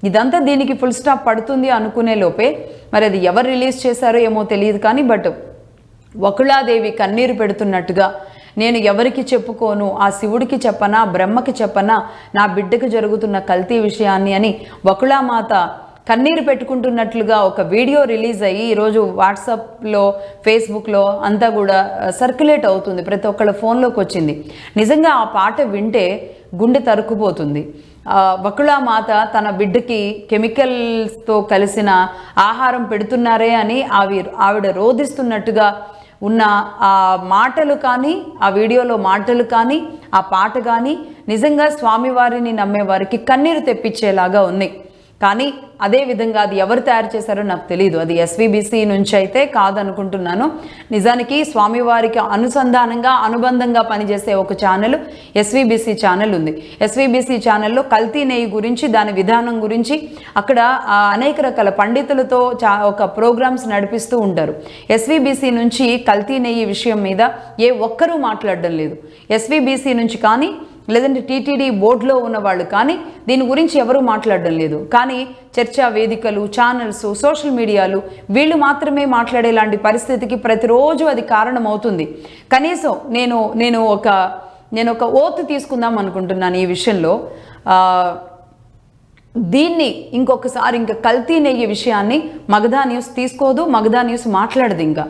ఇదంతా దీనికి full stop పడుతుంది అనుకునే లోపే మరి అది ఎవరు రిలీజ్ చేశారో ఏమో తెలియదు కానీ బట్ వకుళాదేవి కన్నీరు పెడుతున్నట్టుగా, నేను ఎవరికి చెప్పుకోను, ఆ శివుడికి చెప్పనా, బ్రహ్మకి చెప్పనా నా బిడ్డకు జరుగుతున్న కల్తీ విషయాన్ని అని వకుళామాత కన్నీరు పెట్టుకుంటున్నట్లుగా ఒక వీడియో రిలీజ్ అయ్యి ఈరోజు వాట్సాప్లో, ఫేస్బుక్లో అంతా కూడా సర్క్యులేట్ అవుతుంది, ప్రతి ఒక్కళ్ళ ఫోన్లోకి వచ్చింది. నిజంగా ఆ పాట వింటే గుండె తరుక్కుపోతుంది. వకుళామాత తన బిడ్డకి కెమికల్స్తో కలిసిన ఆహారం పెడుతున్నారే అని ఆవిడ రోధిస్తున్నట్టుగా ఉన్న ఆ మాటలు కానీ, ఆ వీడియోలో మాటలు కానీ, ఆ పాట కానీ నిజంగా స్వామివారిని నమ్మే వారికి కన్నీరు తెప్పించేలాగా ఉన్నాయి. కానీ అదేవిధంగా అది ఎవరు తయారు చేశారో నాకు తెలియదు. అది ఎస్వీబీసీ నుంచి అయితే కాదనుకుంటున్నాను. నిజానికి స్వామివారికి అనుబంధంగా పనిచేసే ఒక ఛానల్ ఎస్వీబీసీ ఛానల్ ఉంది. ఎస్వీబీసీ ఛానల్లో కల్తీ నెయ్యి గురించి, దాని విధానం గురించి అక్కడ అనేక రకాల పండితులతో ఒక ప్రోగ్రామ్స్ నడిపిస్తూ ఉంటారు. ఎస్వీబీసీ నుంచి కల్తీ నెయ్యి విషయం మీద ఏ ఒక్కరూ మాట్లాడడం లేదు. ఎస్వీబీసీ నుంచి కానీ లేదంటే టీటీడీ బోర్డులో ఉన్న వాళ్ళు కానీ దీని గురించి ఎవరూ మాట్లాడడం లేదు. కానీ చర్చా వేదికలు, ఛానల్స్, సోషల్ మీడియాలు వీళ్ళు మాత్రమే మాట్లాడేలాంటి పరిస్థితికి ప్రతిరోజు అది కారణమవుతుంది. కనీసం నేను ఒక ఓత్ తీసుకుందాం అనుకుంటున్నాను ఈ విషయంలో. దీన్ని ఇంకొకసారి ఇంకా కల్తీ నెయ్యి విషయాన్ని మగధా న్యూస్ తీసుకోదు, మగధా న్యూస్ మాట్లాడదు. ఇంకా